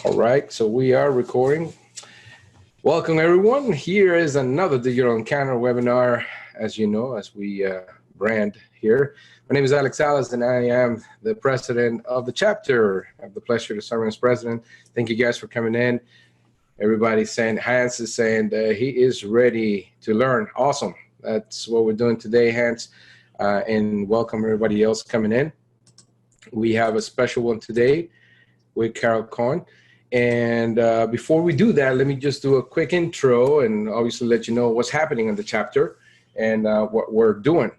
All right, so we are recording. Welcome everyone. Here is another Digital Encounter webinar, as you know, as we brand here. My name is Alex Salas and I am the president of the chapter. I have the pleasure to serve as president. Thank you guys for coming in. Everybody's saying, Hans is saying that he is ready to learn. Awesome. That's what we're doing today, Hans. And welcome everybody else coming in. We have a special one today with Cohen. And before we do that, let me just do a quick intro and obviously let you know what's happening in the chapter and what we're doing.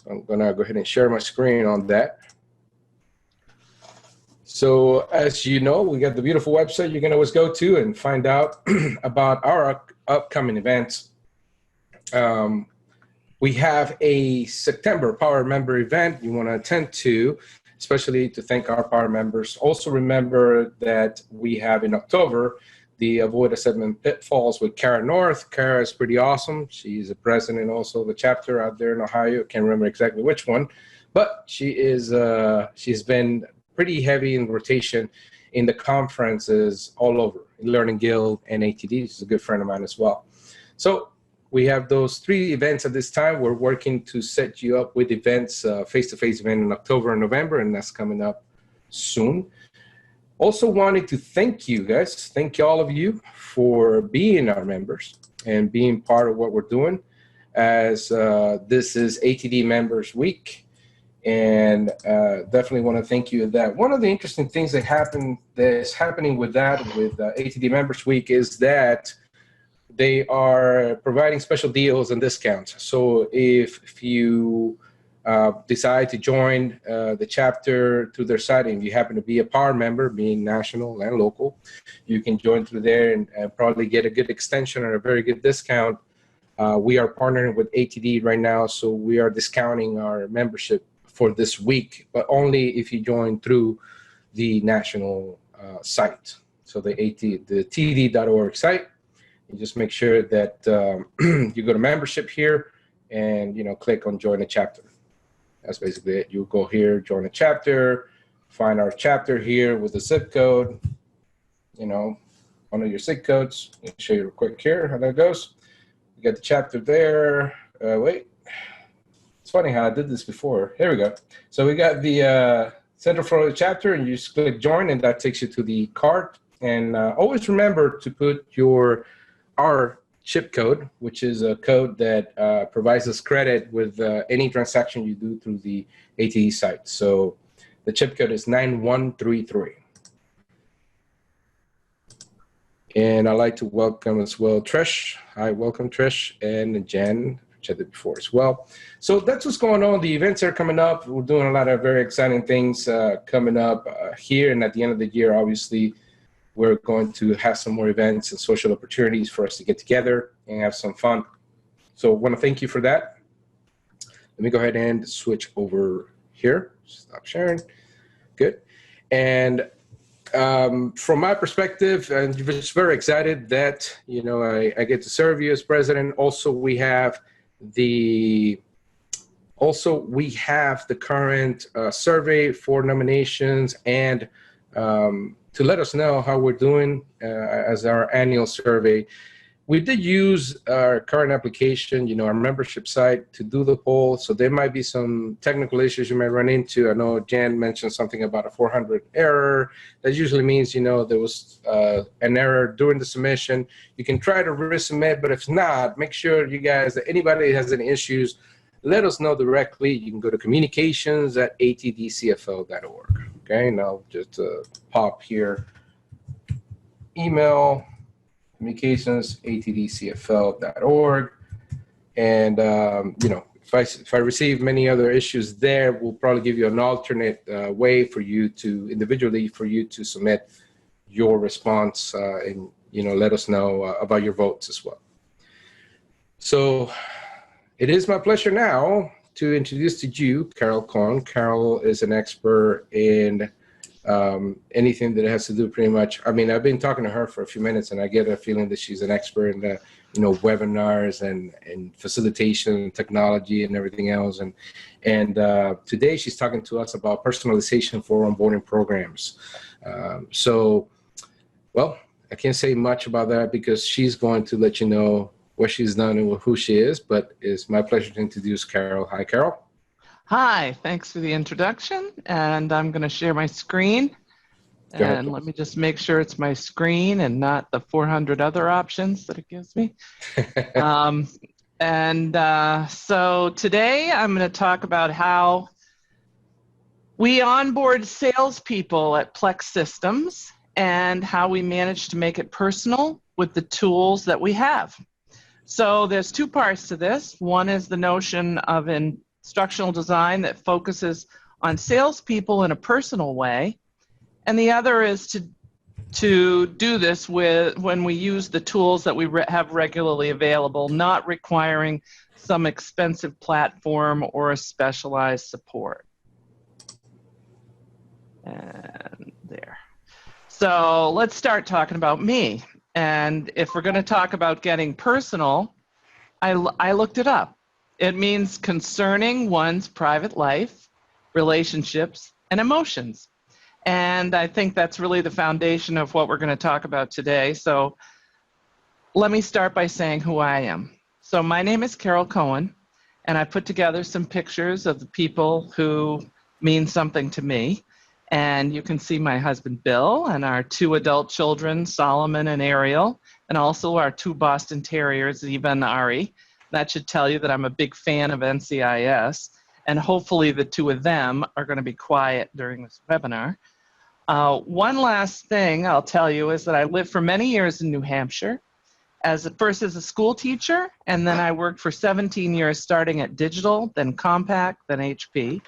I'm gonna go ahead and share my screen on that. So as you know, we got the beautiful website you can always go to and find out about our upcoming events. We have a September Power Member event you want to attend to, especially to thank our Power members. Also remember that we have in October the Avoid Assessment Pitfalls with Kara North. Kara is pretty awesome. She's the president also of the chapter out there in Ohio. Can't remember exactly which one, but she is she's been pretty heavy in rotation in the conferences all over, Learning Guild and ATD. She's a good friend of mine as well. So we have those 3 events at this time. We're working to set you up with events, face-to-face event in October and November, and that's coming up soon. Also wanted to thank you guys, thank all of you for being our members and being part of what we're doing, as this is ATD Members Week, and definitely want to thank you for that. One of the interesting things that's happening with that, with ATD Members Week, is that they are providing special deals and discounts. So if you decide to join the chapter through their site, and you happen to be a Power member, being national and local, you can join through there and probably get a good extension or a very good discount. We are partnering with ATD right now, so we are discounting our membership for this week, but only if you join through the national site. So the td.org site. You just make sure that you go to membership here and, you know, click on join a chapter. That's basically it. You go here, join a chapter, find our chapter here with the zip code, you know, one of your zip codes. I'll show you real quick here how that goes. You got the chapter there. Wait, it's funny how I did this before. Here we go. So we got the Central Florida chapter, and you just click join, and that takes you to the card. And always remember to put our chip code, which is a code that provides us credit with any transaction you do through the ATD site. So the chip code is 9133. And I'd like to welcome as well Trish. Hi, welcome Trish, and Jen, which I did before as well. So that's what's going on. The events are coming up. We're doing a lot of very exciting things coming up here, and at the end of the year, obviously, we're going to have some more events and social opportunities for us to get together and have some fun. So I want to thank you for that. Let me go ahead and switch over here. Stop sharing. Good. And from my perspective, I'm just very excited that, you know, I get to serve you as president. Also, we have the current survey for nominations and to let us know how we're doing as our annual survey. We did use our current application, you know, our membership site to do the poll. So there might be some technical issues you may run into. I know Jan mentioned something about a 400 error. That usually means, you know, there was an error during the submission. You can try to resubmit, but if not, make sure you guys, that anybody that has any issues, let us know directly. You can go to communications@atdcfl.org. Okay, now just pop here, email, communications@atdcfl.org. And, you know, if I receive many other issues there, we'll probably give you an alternate way for you to, individually, for you to submit your response and, you know, let us know about your votes as well. So it is my pleasure now to introduce to you Carol Cohen. Carol is an expert in anything that has to do pretty much. I mean, I've been talking to her for a few minutes, and I get a feeling that she's an expert in the, you know, webinars and facilitation and technology and everything else. And today she's talking to us about personalization for onboarding programs. So Well, I can't say much about that because she's going to let you know what she's done and who she is, but it's my pleasure to introduce Carol. Hi, Carol. Hi, thanks for the introduction, and I'm going to share my screen. Go ahead, And let me just make sure it's my screen and not the 400 other options that it gives me. So today I'm going to talk about how we onboard salespeople at Plex Systems and how we manage to make it personal with the tools that we have. So there's two parts to this. One is the notion of instructional design that focuses on salespeople in a personal way. And the other is to do this when we use the tools that we have regularly available, not requiring some expensive platform or a specialized support. And there. So let's start talking about me. And if we're going to talk about getting personal, I looked it up. It means concerning one's private life, relationships, and emotions. And I think that's really the foundation of what we're going to talk about today. So let me start by saying who I am. So my name is Carol Cohen, and I put together some pictures of the people who mean something to me. And you can see my husband, Bill, and our two adult children, Solomon and Ariel, and also our two Boston Terriers, Eva and Ari. That should tell you that I'm a big fan of NCIS, and hopefully the two of them are going to be quiet during this webinar. One last thing I'll tell you is that I lived for many years in New Hampshire, first as a school teacher, and then I worked for 17 years starting at Digital, then Compaq, then HP,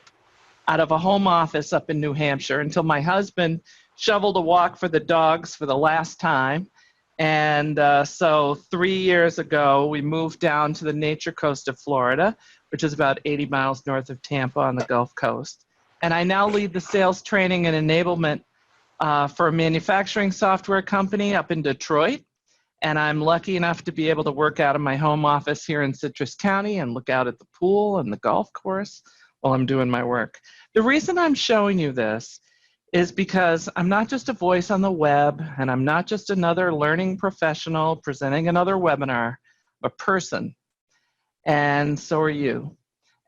out of a home office up in New Hampshire until my husband shoveled a walk for the dogs for the last time. And so 3 years ago, we moved down to the nature coast of Florida, which is about 80 miles north of Tampa on the Gulf Coast. And I now lead the sales training and enablement for a manufacturing software company up in Detroit. And I'm lucky enough to be able to work out of my home office here in Citrus County and look out at the pool and the golf course while I'm doing my work. The reason I'm showing you this is because I'm not just a voice on the web, and I'm not just another learning professional presenting another webinar, I'm a person. And so are you,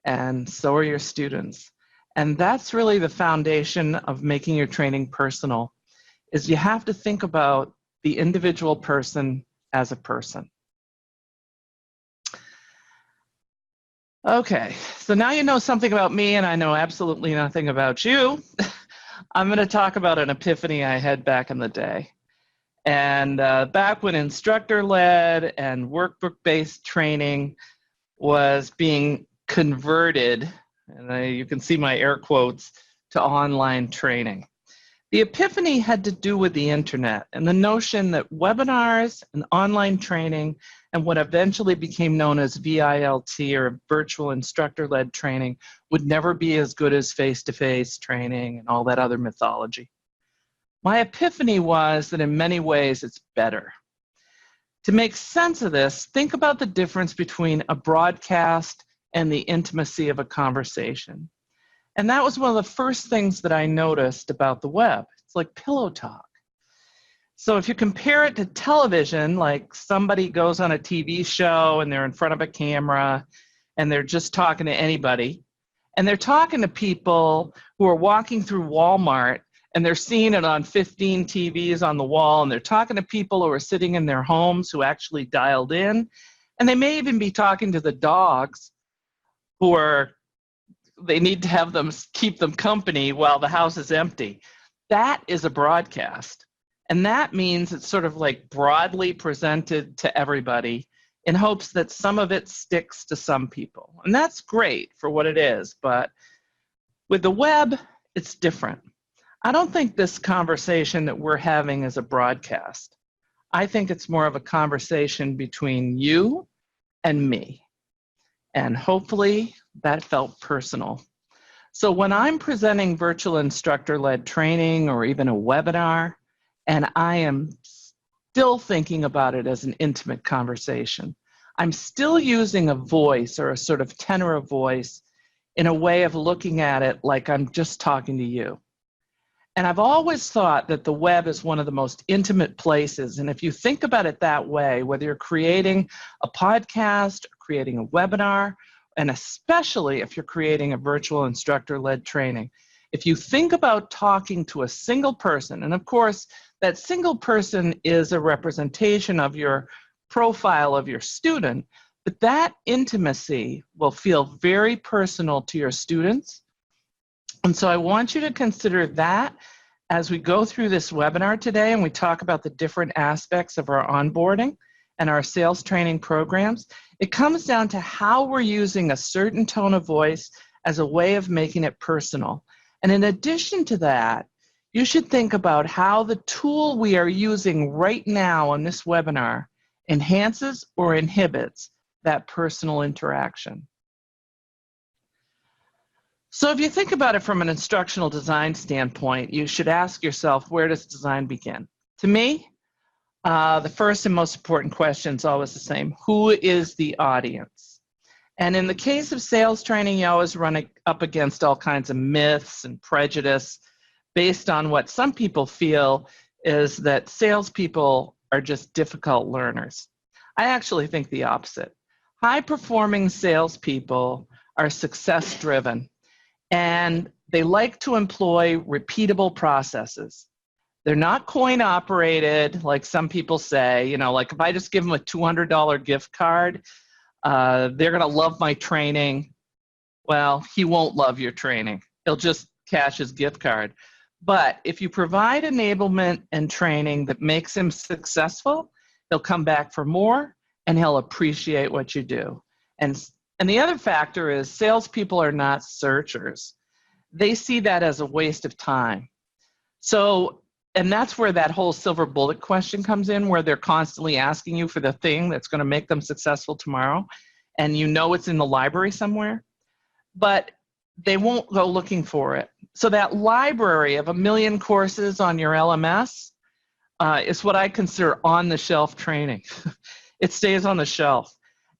and so are your students. And that's really the foundation of making your training personal, is you have to think about the individual person as a person. Okay, so now you know something about me and I know absolutely nothing about you. I'm going to talk about an epiphany I had back in the day. And back when Instructor-Led and workbook-based training was being converted, and you can see my air quotes, to online training. The epiphany had to do with the internet and the notion that webinars and online training and what eventually became known as VILT, or virtual instructor-led training, would never be as good as face-to-face training and all that other mythology. My epiphany was that in many ways it's better. To make sense of this, think about the difference between a broadcast and the intimacy of a conversation. And that was one of the first things that I noticed about the web. It's like pillow talk. So if you compare it to television, like somebody goes on a TV show and they're in front of a camera and they're just talking to anybody, and they're talking to people who are walking through Walmart and they're seeing it on 15 TVs on the wall, and they're talking to people who are sitting in their homes who actually dialed in, and they may even be talking to the dogs they need to have them, keep them company while the house is empty. That is a broadcast. And that means it's sort of like broadly presented to everybody in hopes that some of it sticks to some people. And that's great for what it is, but with the web, it's different. I don't think this conversation that we're having is a broadcast. I think it's more of a conversation between you and me. And hopefully that felt personal. So when I'm presenting virtual instructor-led training or even a webinar, and I am still thinking about it as an intimate conversation, I'm still using a voice or a sort of tenor of voice in a way of looking at it like I'm just talking to you. And I've always thought that the web is one of the most intimate places. And if you think about it that way, whether you're creating a podcast, or creating a webinar, and especially if you're creating a virtual instructor-led training, if you think about talking to a single person, and of course, that single person is a representation of your profile of your student, but that intimacy will feel very personal to your students. And so I want you to consider that as we go through this webinar today and we talk about the different aspects of our onboarding and our sales training programs. It comes down to how we're using a certain tone of voice as a way of making it personal. And in addition to that, you should think about how the tool we are using right now on this webinar enhances or inhibits that personal interaction. So if you think about it from an instructional design standpoint, you should ask yourself, where does design begin? To me, the first and most important question is always the same. Who is the audience? And in the case of sales training, you always run up against all kinds of myths and prejudice based on what some people feel is that salespeople are just difficult learners. I actually think the opposite. High-performing salespeople are success-driven. And they like to employ repeatable processes. They're not coin operated, like some people say, you know, like if I just give them a $200 gift card, they're gonna love my training. Well, he won't love your training. He'll just cash his gift card. But if you provide enablement and training that makes him successful, he'll come back for more and he'll appreciate what you do. And the other factor is salespeople are not searchers. They see that as a waste of time. So, and that's where that whole silver bullet question comes in, where they're constantly asking you for the thing that's going to make them successful tomorrow, and you know it's in the library somewhere, but they won't go looking for it. So that library of 1 million courses on your LMS is what I consider on-the-shelf training. It stays on the shelf.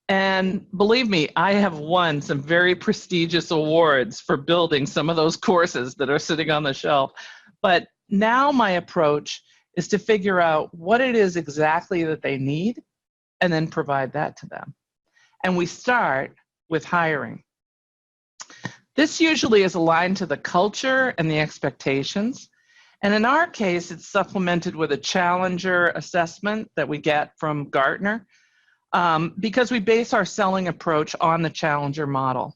And believe me, I have won some very prestigious awards for building some of those courses that are sitting on the shelf. But now my approach is to figure out what it is exactly that they need and then provide that to them. And we start with hiring. This usually is aligned to the culture and the expectations. And in our case, it's supplemented with a challenger assessment that we get from Gartner. Because we base our selling approach on the challenger model.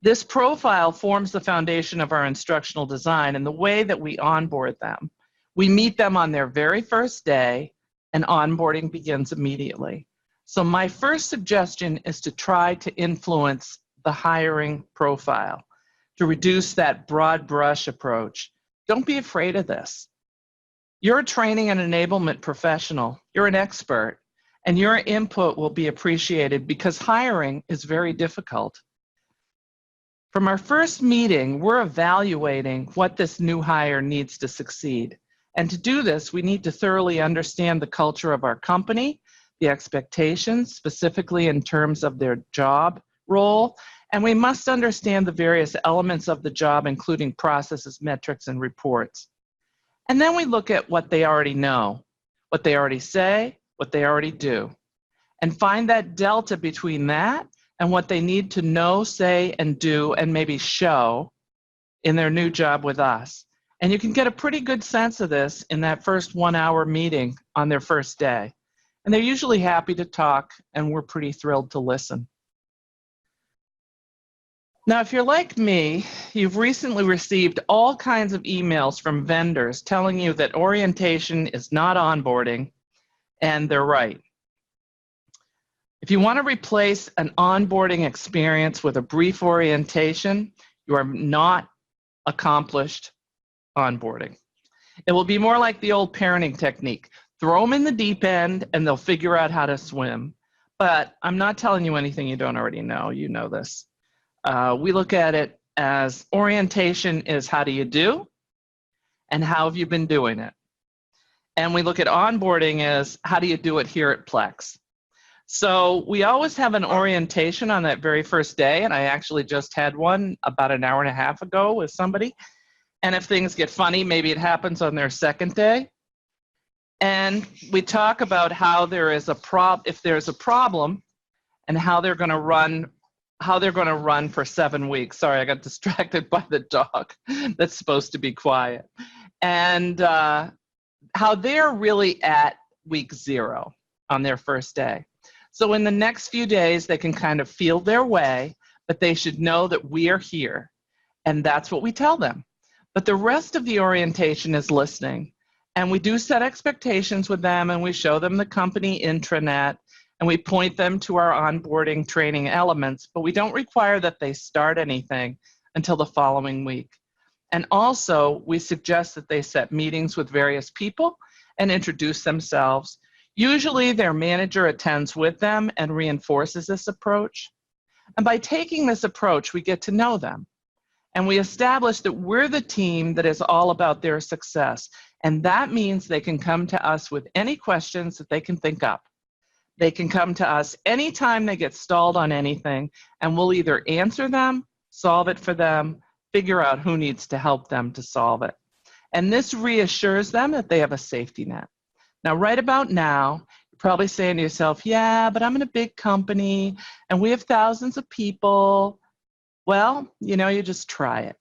This profile forms the foundation of our instructional design and the way that we onboard them. We meet them on their very first day, and onboarding begins immediately. So my first suggestion is to try to influence the hiring profile, to reduce that broad brush approach. Don't be afraid of this. You're a training and enablement professional. You're an expert. And your input will be appreciated because hiring is very difficult. From our first meeting, we're evaluating what this new hire needs to succeed. And to do this, we need to thoroughly understand the culture of our company, the expectations, specifically in terms of their job role, and we must understand the various elements of the job, including processes, metrics, and reports. And then we look at what they already know, what they already say, what they already do, and find that delta between that and what they need to know, say, and do, and maybe show in their new job with us. And you can get a pretty good sense of this in that first 1-hour meeting on their first day. And they're usually happy to talk, and we're pretty thrilled to listen. Now, if you're like me, you've recently received all kinds of emails from vendors telling you that orientation is not onboarding, and they're right. If you want to replace an onboarding experience with a brief orientation, you are not accomplished onboarding. It will be more like the old parenting technique. Throw them in the deep end and they'll figure out how to swim. But I'm not telling you anything you don't already know. You know this. We look at it as orientation is how do you do and how have you been doing it? And we look at onboarding as how do you do it here at Plex? So we always have an orientation on that very first day, and I actually just had one about an hour and a half ago with somebody. And if things get funny, maybe it happens on their second day. And we talk about how there is if there's a problem, and how they're going to run for 7 weeks. Sorry, I got distracted by the dog that's supposed to be quiet. And how they're really at week 0 on their first day. So in the next few days, they can kind of feel their way, but they should know that we are here. And that's what we tell them. But the rest of the orientation is listening. And we do set expectations with them, and we show them the company intranet, and we point them to our onboarding training elements, but we don't require that they start anything until the following week. And also, we suggest that they set meetings with various people and introduce themselves. Usually, their manager attends with them and reinforces this approach. And by taking this approach, we get to know them. And we establish that we're the team that is all about their success. And that means they can come to us with any questions that they can think up. They can come to us anytime they get stalled on anything, and we'll either answer them, solve it for them, figure out who needs to help them to solve it. And this reassures them that they have a safety net. Now, right about now, you're probably saying to yourself, yeah, but I'm in a big company, and we have thousands of people. Well, you just try it.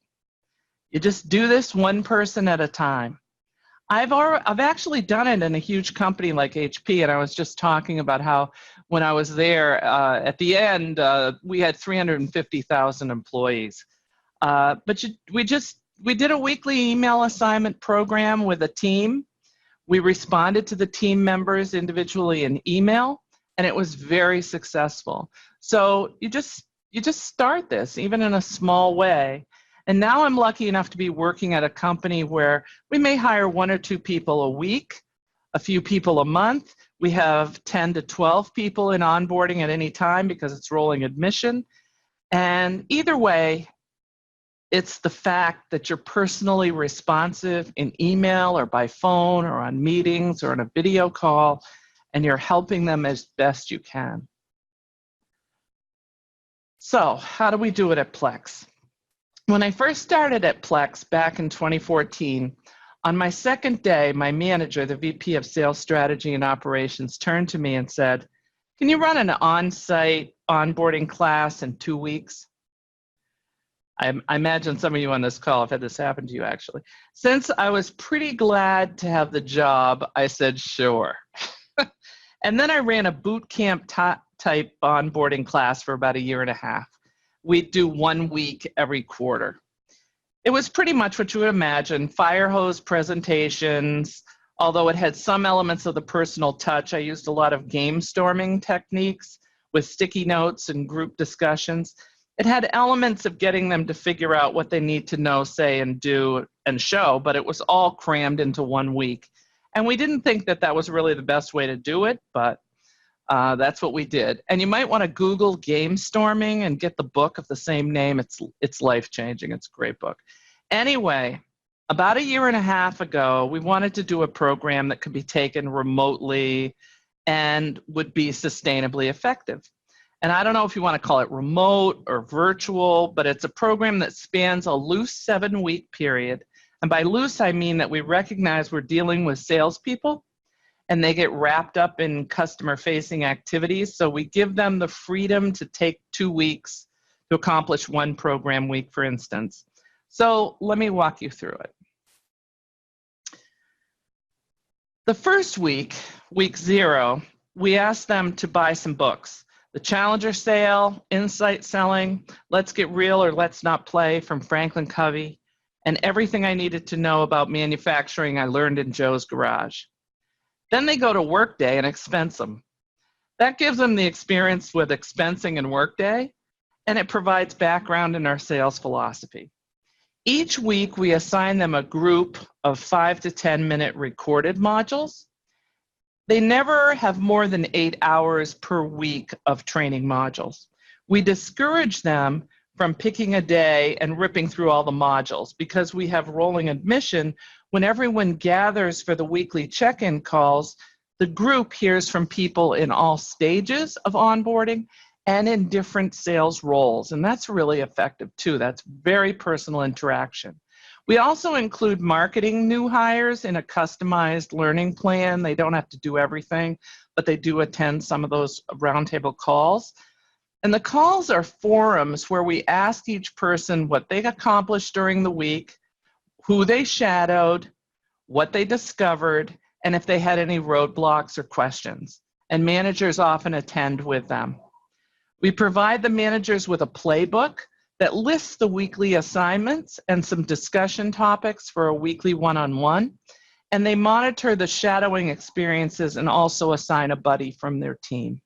You just do this one person at a time. I've actually done it in a huge company like HP, and I was just talking about how when I was there, at the end, we had 350,000 employees. But we did a weekly email assignment program with a team. We responded to the team members individually in email, and it was very successful. So you just start this, even in a small way. And now I'm lucky enough to be working at a company where we may hire 1 or 2 people a week, a few people a month. We have 10 to 12 people in onboarding at any time because it's rolling admission. And either way, it's the fact that you're personally responsive in email or by phone or on meetings or on a video call, and you're helping them as best you can. So how do we do it at Plex? When I first started at Plex back in 2014, on my second day, my manager, the VP of Sales Strategy and Operations, turned to me and said, "Can you run an on-site onboarding class in 2 weeks?" I imagine some of you on this call have had this happen to you, actually. Since I was pretty glad to have the job, I said, sure. And then I ran a boot camp type onboarding class for about 1.5 years. We'd do 1 week every quarter. It was pretty much what you would imagine, fire hose presentations. Although it had some elements of the personal touch, I used a lot of game storming techniques with sticky notes and group discussions. It had elements of getting them to figure out what they need to know, say, and do and show, but it was all crammed into 1 week. And we didn't think that that was really the best way to do it, but that's what we did. And you might want to Google game storming and get the book of the same name. It's life-changing. It's a great book. Anyway, about 1.5 years ago, we wanted to do a program that could be taken remotely and would be sustainably effective. And I don't know if you want to call it remote or virtual, but it's a program that spans a loose 7-week period. And by loose, I mean that we recognize we're dealing with salespeople and they get wrapped up in customer-facing activities. So we give them the freedom to take 2 weeks to accomplish 1 program week, for instance. So let me walk you through it. The first week, week 0, we asked them to buy some books. The Challenger Sale, Insight Selling, Let's Get Real or Let's Not Play from Franklin Covey, and Everything I Needed to Know About Manufacturing I Learned in Joe's Garage. Then they go to Workday and expense them. That gives them the experience with expensing in Workday, and it provides background in our sales philosophy. Each week, we assign them a group of 5 to 10-minute recorded modules. They never have more than 8 hours per week of training modules. We discourage them from picking a day and ripping through all the modules because we have rolling admission. When everyone gathers for the weekly check-in calls, the group hears from people in all stages of onboarding and in different sales roles. And that's really effective too. That's very personal interaction. We also include marketing new hires in a customized learning plan. They don't have to do everything, but they do attend some of those roundtable calls. And the calls are forums where we ask each person what they accomplished during the week, who they shadowed, what they discovered, and if they had any roadblocks or questions. And managers often attend with them. We provide the managers with a playbook that lists the weekly assignments and some discussion topics for a weekly one-on-one, and they monitor the shadowing experiences and also assign a buddy from their team.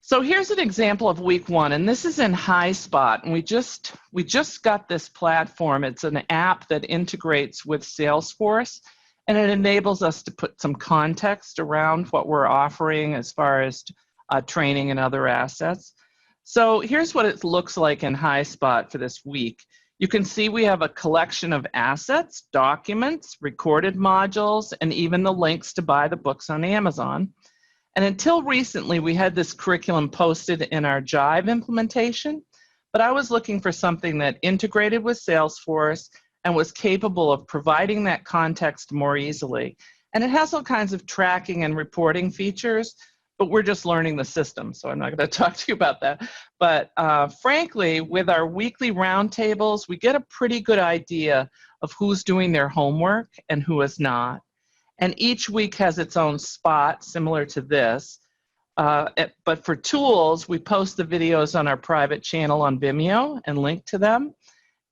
So here's an example of week one, and this is in HighSpot, and we just got this platform. It's an app that integrates with Salesforce, and it enables us to put some context around what we're offering as far as training and other assets. So here's what it looks like in HighSpot for this week. You can see we have a collection of assets, documents, recorded modules, and even the links to buy the books on Amazon. And until recently, we had this curriculum posted in our Jive implementation, but I was looking for something that integrated with Salesforce and was capable of providing that context more easily. And it has all kinds of tracking and reporting features, but we're just learning the system, so I'm not going to talk to you about that. But frankly, with our weekly roundtables, we get a pretty good idea of who's doing their homework and who is not. And each week has its own spot, similar to this. But for tools, we post the videos on our private channel on Vimeo and link to them.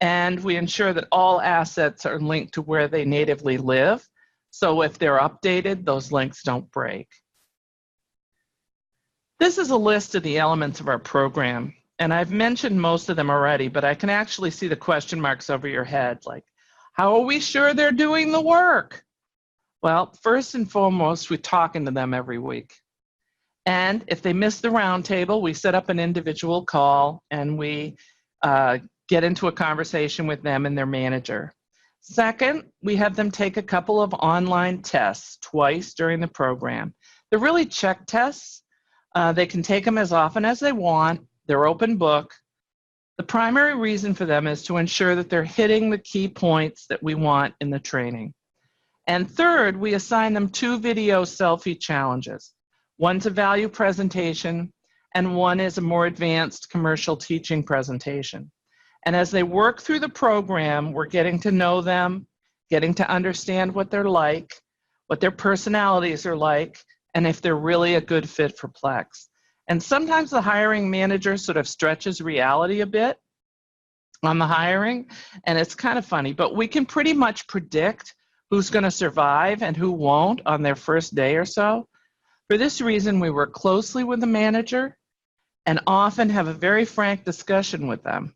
And we ensure that all assets are linked to where they natively live. So if they're updated, those links don't break. This is a list of the elements of our program. And I've mentioned most of them already, but I can actually see the question marks over your head, like, how are we sure they're doing the work? Well, first and foremost, we're talking to them every week. And if they miss the roundtable, we set up an individual call and we get into a conversation with them and their manager. Second, we have them take a couple of online tests twice during the program. They're really check tests. They can take them as often as they want. They're open book. The primary reason for them is to ensure that they're hitting the key points that we want in the training. And third, we assign them 2 video selfie challenges. One's a value presentation, and one is a more advanced commercial teaching presentation. And as they work through the program, we're getting to know them, getting to understand what they're like, what their personalities are like, and if they're really a good fit for Plex. And sometimes the hiring manager sort of stretches reality a bit on the hiring, and it's kind of funny, but we can pretty much predict who's going to survive and who won't on their first day or so. For this reason, we work closely with the manager and often have a very frank discussion with them.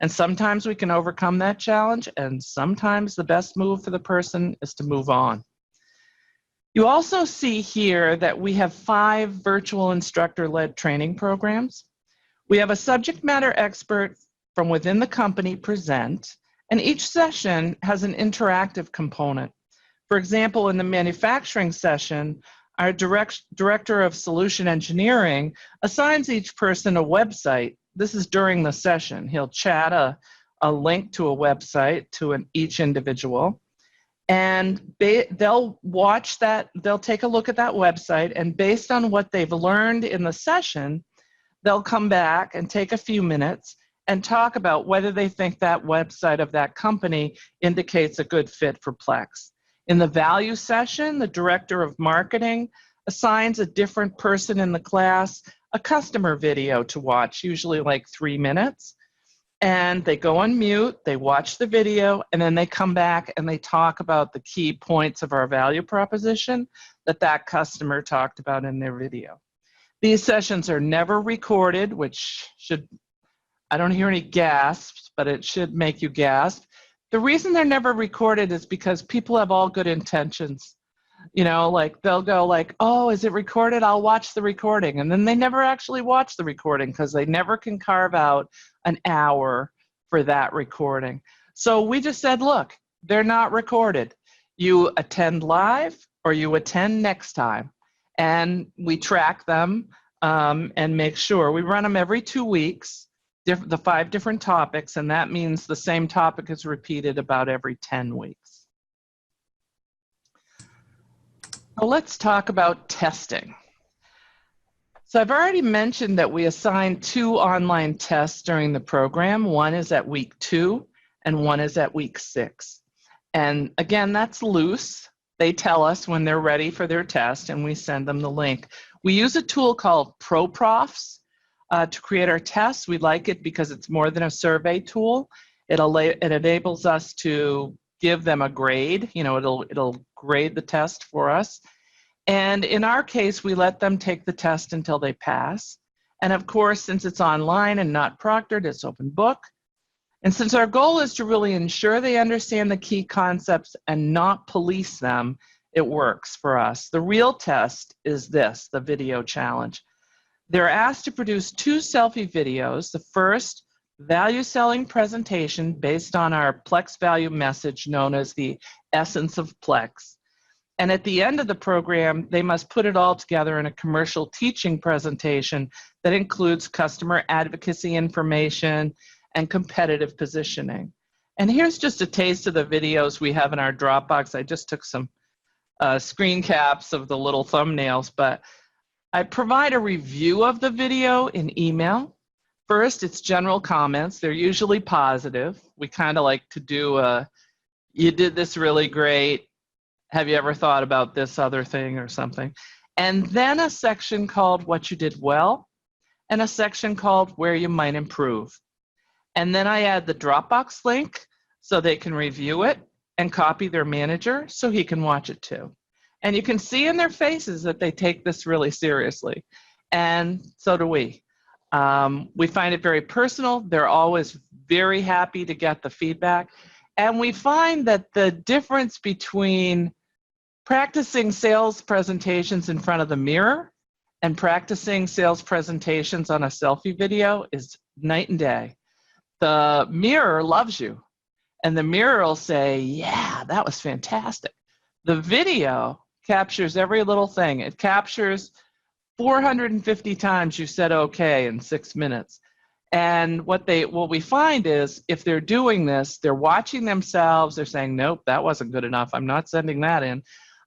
And sometimes we can overcome that challenge, and sometimes the best move for the person is to move on. You also see here that we have 5 virtual instructor-led training programs. We have a subject matter expert from within the company present, and each session has an interactive component. For example, in the manufacturing session, our director of solution engineering assigns each person a website. This is during the session. He'll chat a link to a website to each individual. And they'll watch that, they'll take a look at that website, and based on what they've learned in the session, they'll come back and take a few minutes and talk about whether they think that website of that company indicates a good fit for Plex. In the value session, the director of marketing assigns a different person in the class a customer video to watch, usually like 3 minutes. And they go on mute, they watch the video, and then they come back and they talk about the key points of our value proposition that that customer talked about in their video. These sessions are never recorded, which should, I don't hear any gasps, but it should make you gasp. The reason they're never recorded is because people have all good intentions. You know, like they'll go like, oh, is it recorded? I'll watch the recording. And then they never actually watch the recording because they never can carve out an hour for that recording. So we just said, look, they're not recorded. You attend live or you attend next time. And we track them and make sure. We run them every 2 weeks. the 5 different topics, and that means the same topic is repeated about every 10 weeks. So let's talk about testing. So I've already mentioned that we assign 2 online tests during the program. One is at week 2 and one is at week 6. And again, that's loose. They tell us when they're ready for their test and we send them the link. We use a tool called ProProfs to create our tests. We like it because it's more than a survey tool. It enables us to give them a grade. You know, it'll grade the test for us. And in our case, we let them take the test until they pass. And of course, since it's online and not proctored, it's open book. And since our goal is to really ensure they understand the key concepts and not police them, it works for us. The real test is this, the video challenge. They're asked to produce 2 selfie videos. The first, value selling presentation based on our Plex value message known as the essence of Plex. And at the end of the program, they must put it all together in a commercial teaching presentation that includes customer advocacy information and competitive positioning. And here's just a taste of the videos we have in our Dropbox. I just took some screen caps of the little thumbnails, but I provide a review of the video in email. First, it's general comments. They're usually positive. We kind of like to do a, you did this really great. Have you ever thought about this other thing or something? And then a section called what you did well and a section called where you might improve. And then I add the Dropbox link so they can review it and copy their manager so he can watch it too. And you can see in their faces that they take this really seriously. And so do we. We find it very personal. They're always very happy to get the feedback. And we find that the difference between practicing sales presentations in front of the mirror and practicing sales presentations on a selfie video is night and day. The mirror loves you, and the mirror will say, yeah, that was fantastic. The video captures every little thing. It captures 450 times you said okay in 6 minutes. And what we find is if they're doing this, they're watching themselves, they're saying, nope, that wasn't good enough, I'm not sending that in.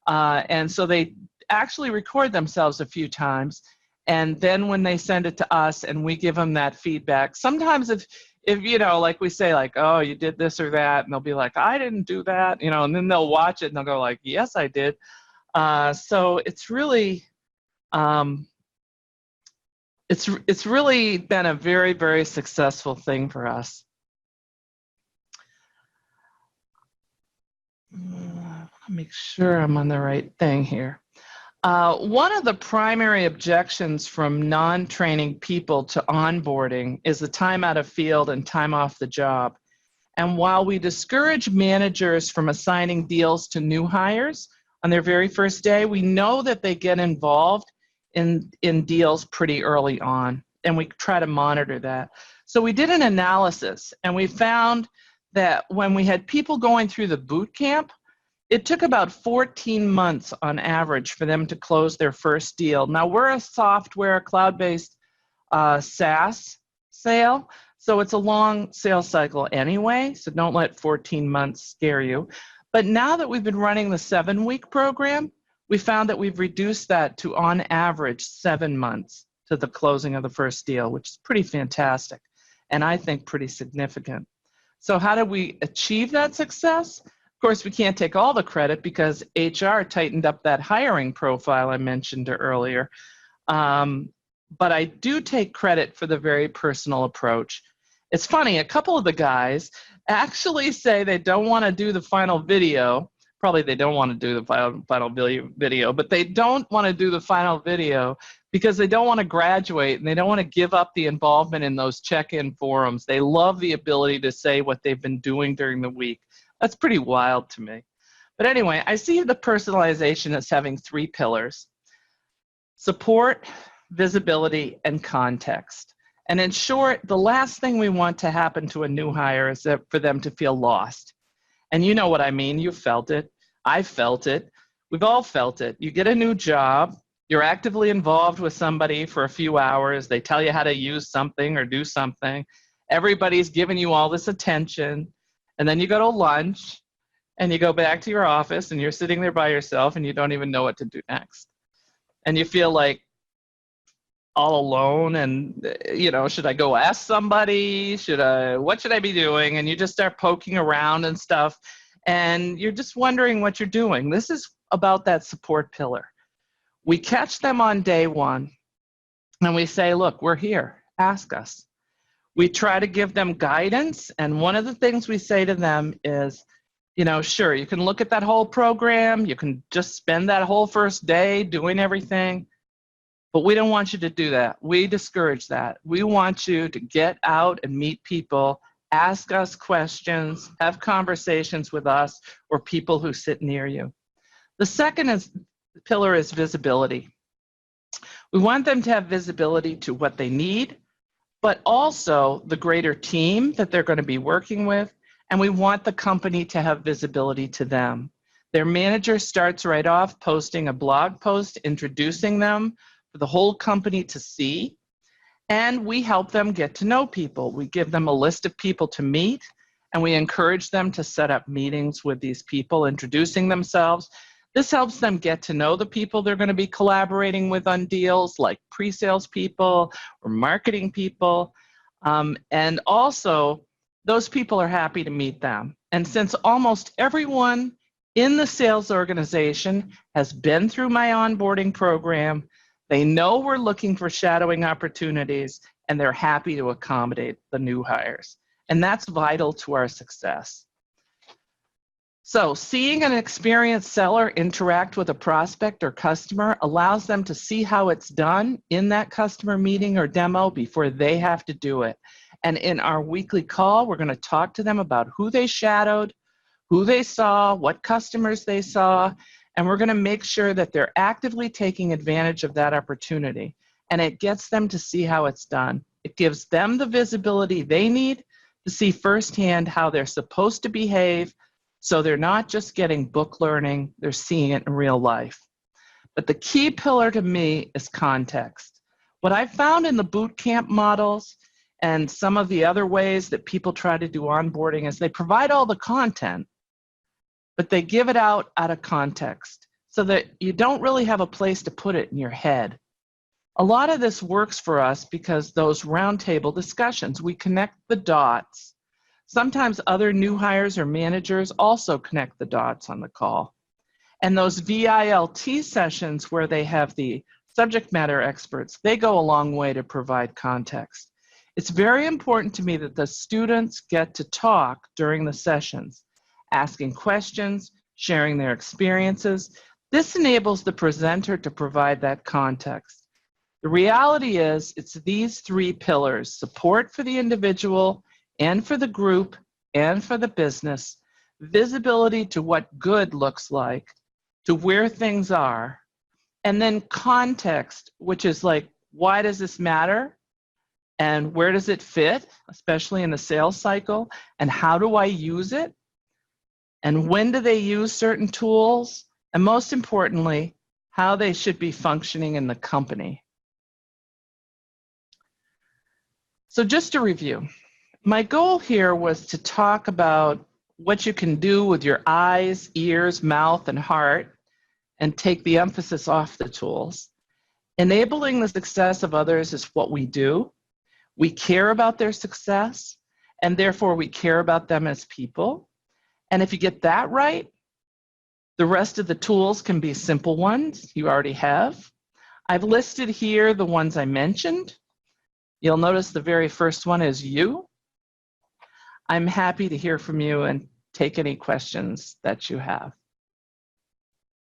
And so they actually record themselves a few times, and then when they send it to us and we give them that feedback, sometimes if you know, like we say, like, oh, you did this or that, and they'll be like, I didn't do that, you know, and then they'll watch it and they'll go like, yes, I did. So it's really, it's really been a very, very successful thing for us. Make sure I'm on the right thing here. One of the primary objections from non-training people to onboarding is the time out of field and time off the job. And while we discourage managers from assigning deals to new hires on their very first day, we know that they get involved in deals pretty early on, and we try to monitor that. So we did an analysis, and we found that when we had people going through the boot camp, it took about 14 months on average for them to close their first deal. Now, we're a software, cloud-based SaaS sale, so it's a long sales cycle anyway, so don't let 14 months scare you. But now that we've been running the 7-week program, we found that we've reduced that to, on average, 7 months to the closing of the first deal, which is pretty fantastic, and I think pretty significant. So how did we achieve that success? Of course, we can't take all the credit because HR tightened up that hiring profile I mentioned earlier. But I do take credit for the very personal approach. It's funny, a couple of the guys actually say they don't want to do the final video. Probably they don't want to do the final video, but they don't want to do the final video because they don't want to graduate and they don't want to give up the involvement in those check-in forums. They love the ability to say what they've been doing during the week. That's pretty wild to me. But anyway, I see the personalization as having 3 pillars: support, visibility, and context. And in short, the last thing we want to happen to a new hire is for them to feel lost. And you know what I mean. You felt it. I felt it. We've all felt it. You get a new job. You're actively involved with somebody for a few hours. They tell you how to use something or do something. Everybody's giving you all this attention. And then you go to lunch and you go back to your office and you're sitting there by yourself and you don't even know what to do next. And you feel like all alone and, should I go ask somebody? What should I be doing? And you just start poking around and stuff. And you're just wondering what you're doing. This is about that support pillar. We catch them on day one and we say, look, we're here. Ask us. We try to give them guidance. And one of the things we say to them is, sure, you can look at that whole program. You can just spend that whole first day doing everything. But we don't want you to do that. We discourage that. We want you to get out and meet people, ask us questions, have conversations with us or people who sit near you. The second pillar is visibility. We want them to have visibility to what they need, but also the greater team that they're going to be working with, and we want the company to have visibility to them. Their manager starts right off posting a blog post introducing them for the whole company to see, and we help them get to know people. We give them a list of people to meet, and we encourage them to set up meetings with these people, introducing themselves. This helps them get to know the people they're going to be collaborating with on deals, like pre-sales people or marketing people. And also, those people are happy to meet them. And since almost everyone in the sales organization has been through my onboarding program, they know we're looking for shadowing opportunities, and they're happy to accommodate the new hires. And that's vital to our success. So seeing an experienced seller interact with a prospect or customer allows them to see how it's done in that customer meeting or demo before they have to do it. And in our weekly call, we're going to talk to them about who they shadowed, who they saw, what customers they saw, and we're going to make sure that they're actively taking advantage of that opportunity. And it gets them to see how it's done. It gives them the visibility they need to see firsthand how they're supposed to behave, so they're not just getting book learning, they're seeing it in real life. But the key pillar to me is context. What I've found in the boot camp models and some of the other ways that people try to do onboarding is they provide all the content, but they give it out of context so that you don't really have a place to put it in your head. A lot of this works for us because those roundtable discussions, we connect the dots. Sometimes other new hires or managers also connect the dots on the call. And those VILT sessions where they have the subject matter experts, they go a long way to provide context. It's very important to me that the students get to talk during the sessions, asking questions, sharing their experiences. This enables the presenter to provide that context. The reality is, it's these three pillars: support for the individual and for the group and for the business, visibility to what good looks like, to where things are, and then context, which is like, why does this matter? And where does it fit, especially in the sales cycle? And how do I use it? And when do they use certain tools? And most importantly, how they should be functioning in the company. So just to review, my goal here was to talk about what you can do with your eyes, ears, mouth, and heart, and take the emphasis off the tools. Enabling the success of others is what we do. We care about their success, and therefore we care about them as people. And if you get that right, the rest of the tools can be simple ones you already have. I've listed here the ones I mentioned. You'll notice the very first one is you. I'm happy to hear from you and take any questions that you have.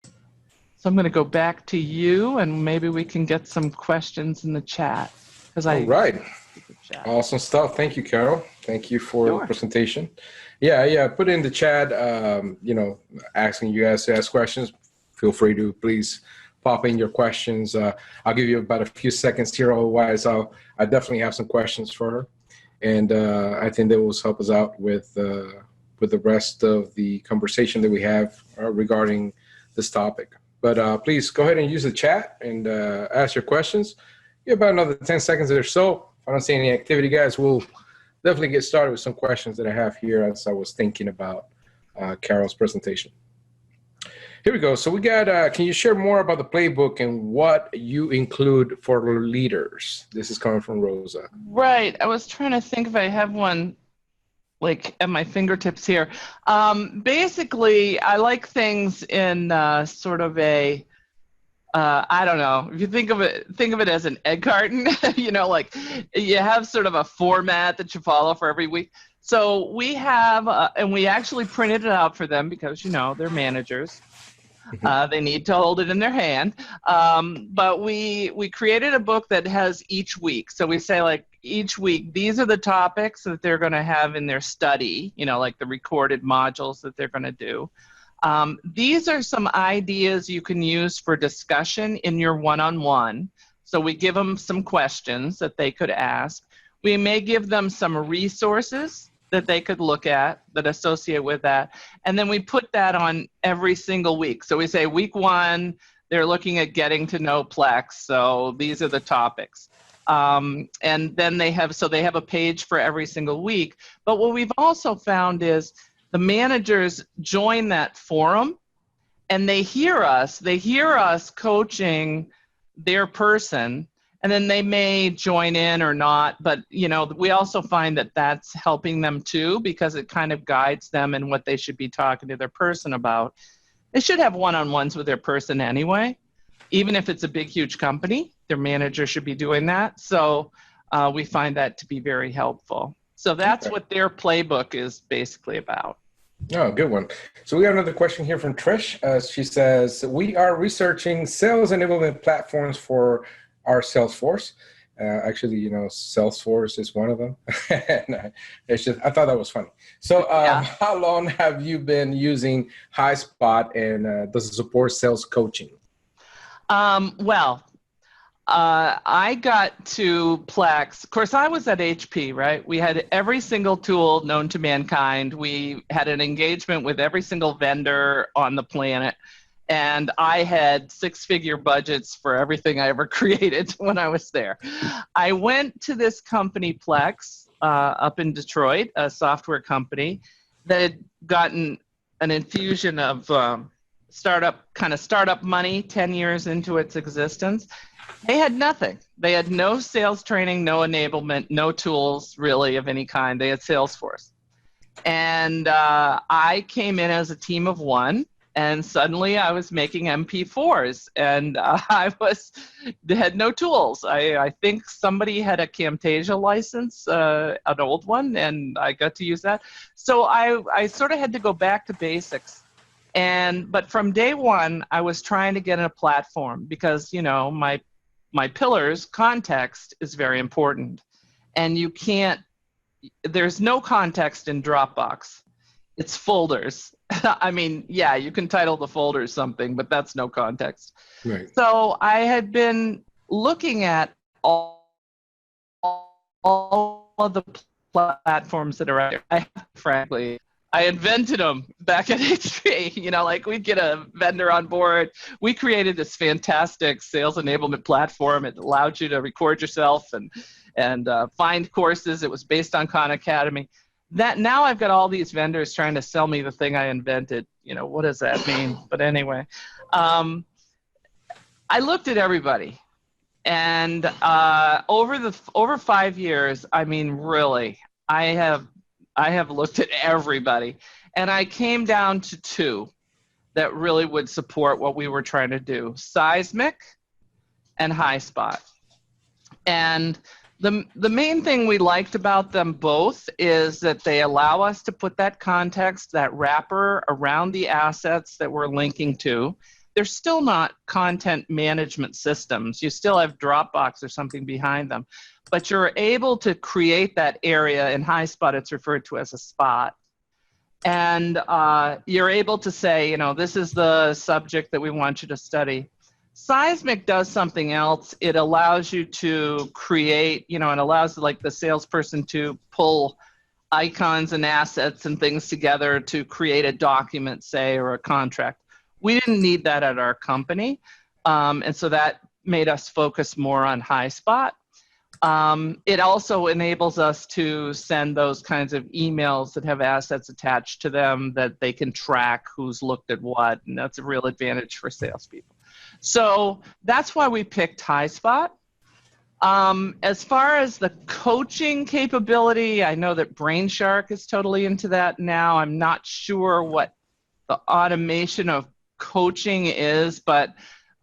So I'm going to go back to you, and maybe we can get some questions in the chat. All right. Awesome stuff. Thank you, Carol. Thank you for the presentation. Yeah. Put in the chat, asking you guys to ask questions. Feel free to please pop in your questions. I'll give you about a few seconds here. Otherwise, I definitely have some questions for her. And I think that will help us out with the rest of the conversation that we have regarding this topic. But please go ahead and use the chat and ask your questions. You have about another 10 seconds or so. If I don't see any activity, guys, we'll definitely get started with some questions that I have here as I was thinking about Carol's presentation. Here we go. So we got, can you share more about the playbook and what you include for leaders? This is coming from Rosa. Right. I was trying to think if I have one like at my fingertips here. Basically, I like things in sort of a, I don't know, if you think of it as an egg carton, you know, like you have sort of a format that you follow for every week. So we have, and we actually printed it out for them because, you know, they're managers. They need to hold it in their hand. But we created a book that has each week. So we say, like, each week, these are the topics that they're going to have in their study, you know, like the recorded modules that they're going to do. These are some ideas you can use for discussion in your one-on-one. So we give them some questions that they could ask. We may give them some resources that they could look at that associate with that. And then we put that on every single week. So we say week 1, they're looking at getting to know Plex. So these are the topics. And then they have a page for every single week. But what we've also found is the managers join that forum and they hear us coaching their person. And then they may join in or not, but you know, we also find that that's helping them too, because it kind of guides them in what they should be talking to their person about. They should have one-on-ones with their person anyway, even if it's a big, huge company. Their manager should be doing that. So we find that to be very helpful. So that's what their playbook is basically about. Oh, good one. So we got another question here from Trish. She says, we are researching sales enablement platforms for our Salesforce. Actually, you know, Salesforce is one of them. It's just, I thought that was funny. So how long have you been using HighSpot, and does it support sales coaching? I got to Plex. Of course, I was at HP, right? We had every single tool known to mankind. We had an engagement with every single vendor on the planet. And I had 6-figure budgets for everything I ever created when I was there. I went to this company, Plex, up in Detroit, a software company that had gotten an infusion of startup money 10 years into its existence. They had nothing. They had no sales training, no enablement, no tools really of any kind. They had Salesforce. And I came in as a team of 1. And suddenly I was making MP4s, and they had no tools. I think somebody had a Camtasia license, an old one, and I got to use that. So I sort of had to go back to basics. But from day 1, I was trying to get in a platform because, you know, my pillars, context is very important. And there's no context in Dropbox. It's folders. I mean, yeah, you can title the folders something, but that's no context. Right. So I had been looking at all of the platforms that are out there. Frankly, I invented them back at HP. You know, like we'd get a vendor on board. We created this fantastic sales enablement platform. It allowed you to record yourself and find courses. It was based on Khan Academy. That now I've got all these vendors trying to sell me the thing I invented. You know, what does that mean? But anyway, I looked at everybody, and over 5 years, I mean, really, I have looked at everybody, and I came down to 2 that really would support what we were trying to do: Seismic and HighSpot. And the main thing we liked about them both is that they allow us to put that context, that wrapper around the assets that we're linking to. They're still not content management systems. You still have Dropbox or something behind them. But you're able to create that area. In HighSpot, it's referred to as a spot. And you're able to say, you know, this is the subject that we want you to study. Seismic does something else. It allows you to create, you know, it allows like the salesperson to pull icons and assets and things together to create a document, say, or a contract. We didn't need that at our company. And so that made us focus more on HighSpot. It also enables us to send those kinds of emails that have assets attached to them that they can track who's looked at what, and that's a real advantage for salespeople. So that's why we picked HighSpot. As far as the coaching capability, I know that Brainshark is totally into that now. I'm not sure what the automation of coaching is, but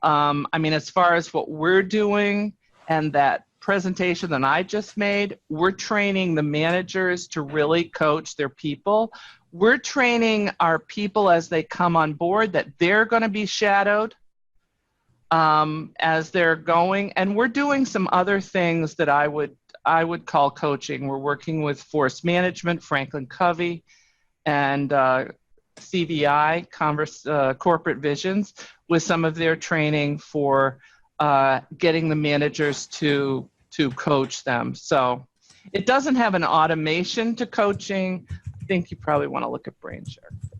I mean, as far as what we're doing and that presentation that I just made, we're training the managers to really coach their people. We're training our people as they come on board that they're going to be shadowed as they're going, and we're doing some other things that I would call coaching. We're working with Force Management, Franklin Covey, and CVI, Corporate Visions, with some of their training for getting the managers to coach them. So it doesn't have an automation to coaching. I think you probably want to look at Brainshark for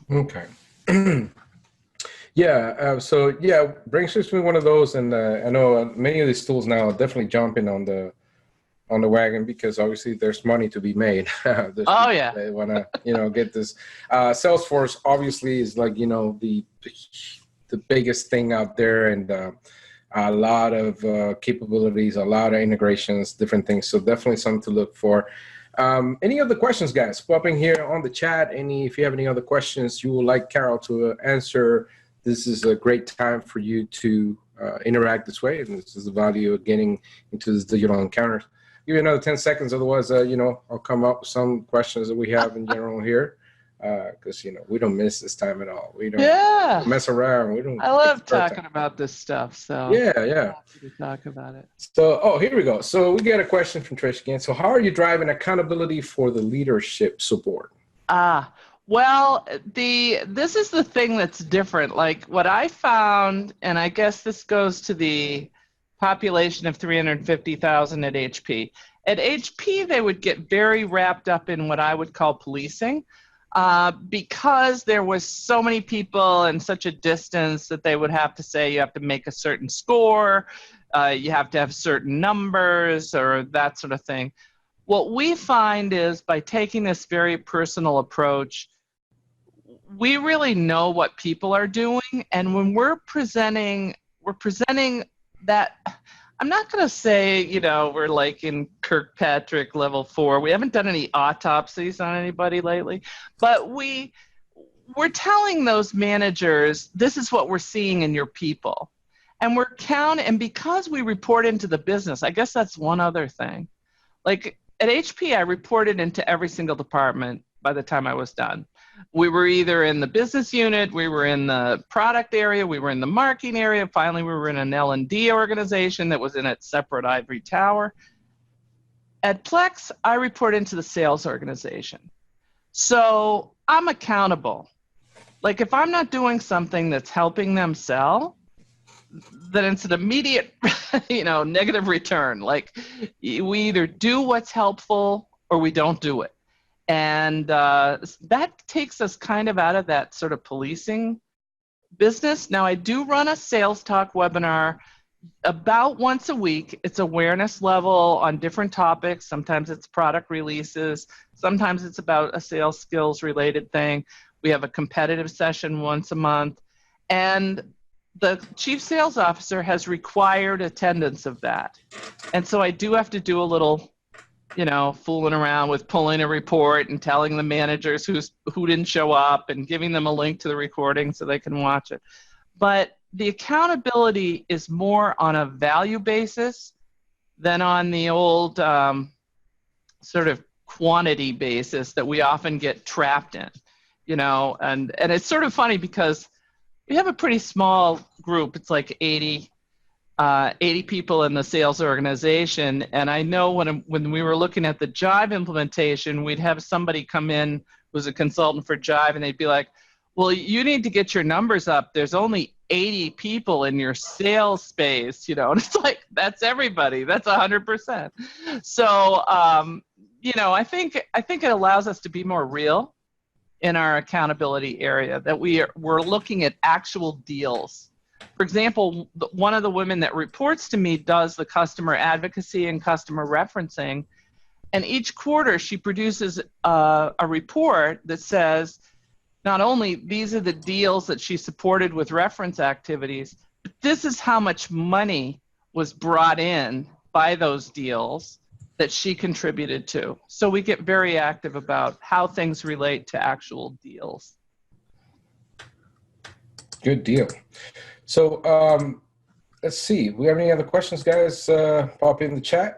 that. Okay. Yeah. So yeah, Brainshark's been one of those, and I know many of these tools now are definitely jumping on the wagon because obviously there's money to be made. Oh yeah. They want to get this. Salesforce obviously is like the biggest thing out there, and a lot of capabilities, a lot of integrations, different things. So definitely something to look for. Any other questions, guys? Popping here on the chat. If you have any other questions you would like Carol to answer, this is a great time for you to interact this way, and this is the value of getting into this digital encounter. Give you another 10 seconds, otherwise, I'll come up with some questions that we have in general here, because we don't miss this time at all. We don't mess around. We don't. I love talking about this stuff. So yeah. Happy to talk about it. So, here we go. So we get a question from Trish again. So, how are you driving accountability for the leadership support? Well, this is the thing that's different. Like what I found, and I guess this goes to the population of 350,000 at HP. At HP, they would get very wrapped up in what I would call policing, because there was so many people and such a distance that they would have to say you have to make a certain score, you have to have certain numbers, or that sort of thing. What we find is by taking this very personal approach, we really know what people are doing, and when we're presenting that. I'm not going to say, we're like in Kirkpatrick level 4. We haven't done any autopsies on anybody lately, but we're telling those managers, this is what we're seeing in your people. And and because we report into the business, I guess that's one other thing. Like at HP, I reported into every single department by the time I was done. We were either in the business unit, we were in the product area, we were in the marketing area. Finally, we were in an L&D organization that was in a separate ivory tower. At Plex, I report into the sales organization. So I'm accountable. Like if I'm not doing something that's helping them sell, then it's an immediate, negative return. Like we either do what's helpful or we don't do it. And that takes us kind of out of that sort of policing business. Now, I do run a sales talk webinar about once a week. It's awareness level on different topics. Sometimes it's product releases. Sometimes it's about a sales skills related thing. We have a competitive session once a month. And the chief sales officer has required attendance of that. And so I do have to do a little fooling around with pulling a report and telling the managers who didn't show up and giving them a link to the recording so they can watch it. But the accountability is more on a value basis than on the old sort of quantity basis that we often get trapped in, and it's sort of funny because we have a pretty small group. It's like 80 people in the sales organization. And I know when we were looking at the Jive implementation, we'd have somebody come in who's a consultant for Jive, and they'd be like, well, you need to get your numbers up. There's only 80 people in your sales space, and it's like, that's everybody. That's 100%. So, I think it allows us to be more real in our accountability area, that we're looking at actual deals For example, one of the women that reports to me does the customer advocacy and customer referencing. And each quarter she produces a report that says, not only these are the deals that she supported with reference activities, but this is how much money was brought in by those deals that she contributed to. So we get very active about how things relate to actual deals. Good deal. So let's see. We have any other questions, guys? Pop in the chat.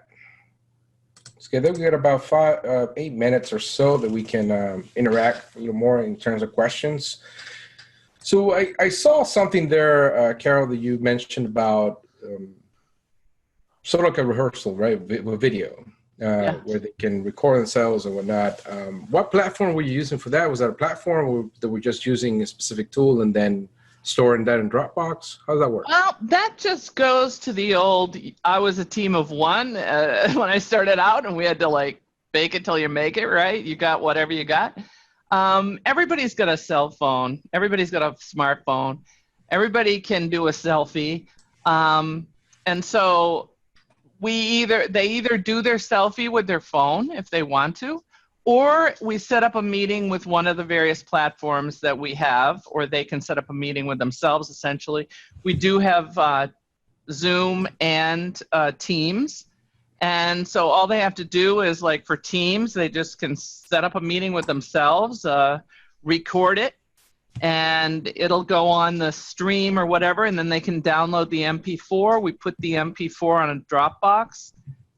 Okay, we got about 8 minutes or so that we can interact a little more in terms of questions. So I saw something there, Carol, that you mentioned about sort of like a rehearsal, right, with video, Yeah. where they can record themselves and whatnot. What platform were you using for that? Was that a platform or that we're just using a specific tool and then storing that in Dropbox? How does that work? Well, that just goes to the old, I was a team of one when I started out, and we had to like fake it till you make it, right? You got whatever you got. Everybody's got a cell phone. Everybody's got a smartphone. Everybody can do a selfie. And so they either do their selfie with their phone if they want to, or we set up a meeting with one of the various platforms that we have, or they can set up a meeting with themselves, essentially. We do have Zoom and Teams. And so all they have to do is, like for Teams, they just can set up a meeting with themselves, record it, and it'll go on the stream or whatever, and then they can download the MP4. We put the MP4 on a Dropbox.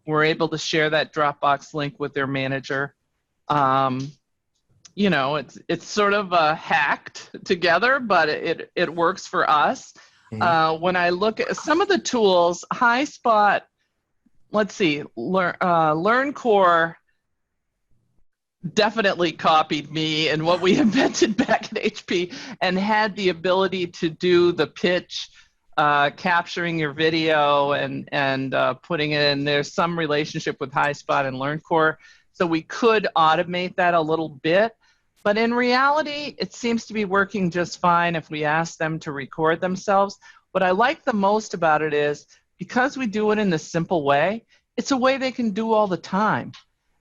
We're able to share that Dropbox link with their manager. You know, it's sort of hacked together, but it works for us. Mm-hmm. When I look at some of the tools, HighSpot, let's see, LearnCore definitely copied me and what we invented back at HP, and had the ability to do the pitch, capturing your video and putting it in. There's some relationship with HighSpot and LearnCore. So we could automate that a little bit, but in reality, it seems to be working just fine if we ask them to record themselves. What I like the most about it is, because we do it in this simple way, it's a way they can do all the time.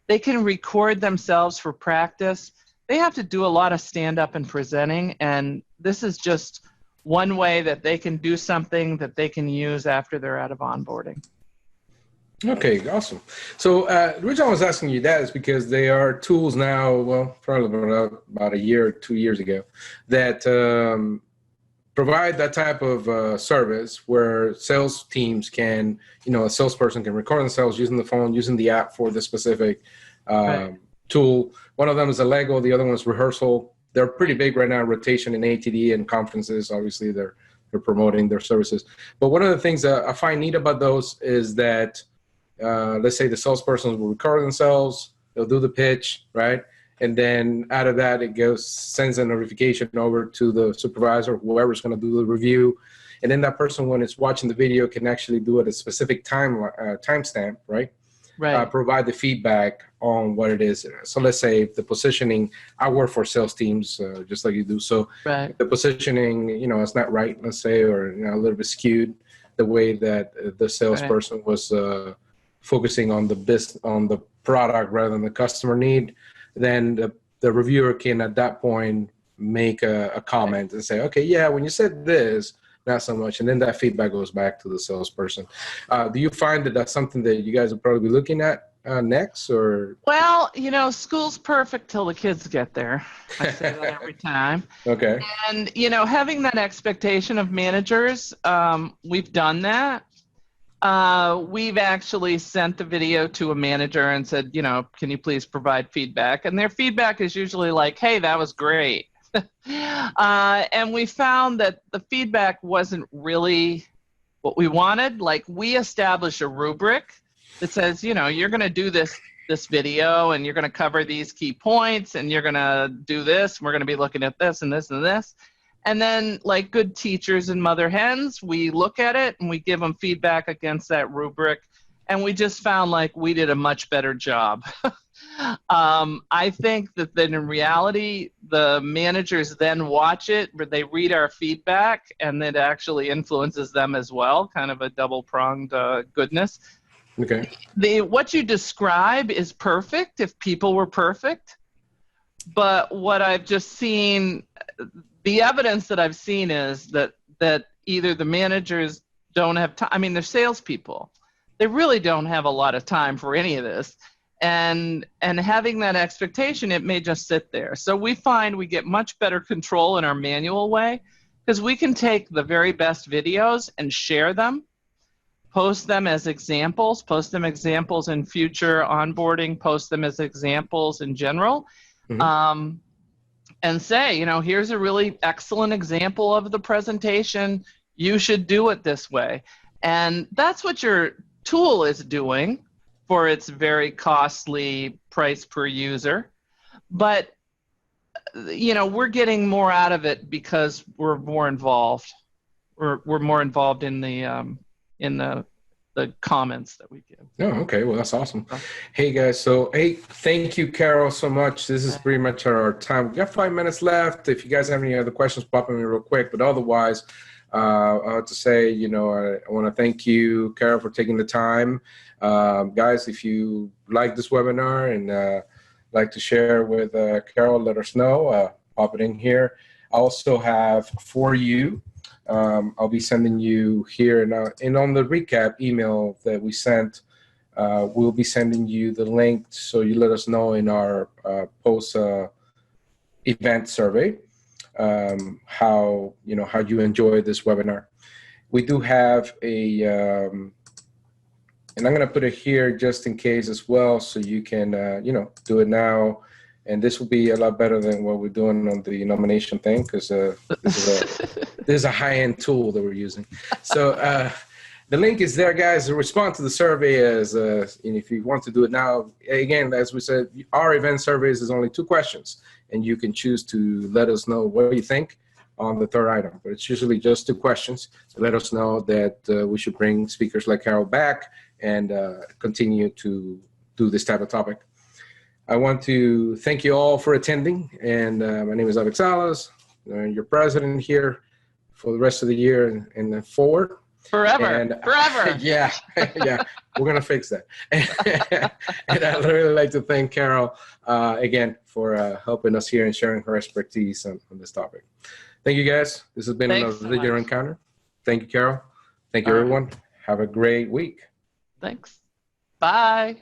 They can record themselves for practice. They have to do a lot of stand-up and presenting, and this is just one way that they can do something that they can use after they're out of onboarding. Okay, awesome. So the reason I was asking you that is because there are tools now, well, probably about a year or 2 years ago, that provide that type of service where sales teams can, a salesperson can record themselves using the phone, using the app for the specific tool. One of them is a Lego, the other one is Rehearsal. They're pretty big right now, rotation in ATD and conferences. Obviously, they're promoting their services. But one of the things that I find neat about those is that let's say the salesperson will record themselves, they'll do the pitch, right? And then out of that, it sends a notification over to the supervisor, whoever's going to do the review. And then that person, when it's watching the video, can actually do it at a specific timestamp, right? Right. Provide the feedback on what it is. So let's say the positioning, I work for sales teams, just like you do. So right. The positioning, it's not right, let's say, or a little bit skewed the way that the salesperson right. was focusing on the product rather than the customer need, then the reviewer can at that point make a comment and say, okay, yeah, when you said this, not so much. And then that feedback goes back to the salesperson. Do you find that that's something that you guys will probably be looking at next? Or? Well, school's perfect till the kids get there. I say that every time. Okay. And, having that expectation of managers, we've done that. We've actually sent the video to a manager and said, can you please provide feedback? And their feedback is usually like, hey, that was great. And we found that the feedback wasn't really what we wanted. Like, we established a rubric that says, you're going to do this video, and you're going to cover these key points, and you're going to do this, and we're going to be looking at this and this and this. And then, like good teachers and mother hens, we look at it and we give them feedback against that rubric. And we just found like we did a much better job. I think that then in reality, the managers then watch it, but they read our feedback, and it actually influences them as well, kind of a double-pronged goodness. Okay. What you describe is perfect if people were perfect, but what I've just seen, the evidence that I've seen is that either the managers don't have time. I mean, they're salespeople. They really don't have a lot of time for any of this. And having that expectation, it may just sit there. So we find we get much better control in our manual way because we can take the very best videos and share them, post them as examples, post them examples in future onboarding, post them as examples in general, and say, you know, here's a really excellent example of the presentation. You should do it this way. And that's what your tool is doing for its very costly price per user. But, you know, we're getting more out of it because we're more involved. We're more involved in the comments that we give. Oh, okay. Well, that's awesome. Hey, guys. So, hey, thank you, Carol, so much. This is pretty much our time. We got 5 minutes left. If you guys have any other questions, pop in real quick. But otherwise, I have to say, you know, I want to thank you, Carol, for taking the time. Guys, if you like this webinar and like to share with Carol, let us know. Pop it in here. I also have for you, I'll be sending you here now, and on the recap email that we sent, we'll be sending you the link so you let us know in our post event survey how you enjoyed this webinar. We do have a and I'm going to put it here just in case as well, so you can do it now. And this will be a lot better than what we're doing on the nomination thing, because this is a high-end tool that we're using. So the link is there, guys. The response to the survey is, and if you want to do it now, again, as we said, our event surveys is only 2 questions, and you can choose to let us know what you think on the 3rd item. But it's usually just 2 questions to let us know that we should bring speakers like Carol back and continue to do this type of topic. I want to thank you all for attending, and my name is Alex Salas, your president here for the rest of the year and forward. Forever. Yeah, we're going to fix that. And I'd really like to thank Carol again for helping us here and sharing her expertise on this topic. Thank you, guys. This has been another Digital Encounter. Thank you, Carol. Thank you, everyone. Have a great week. Thanks. Bye.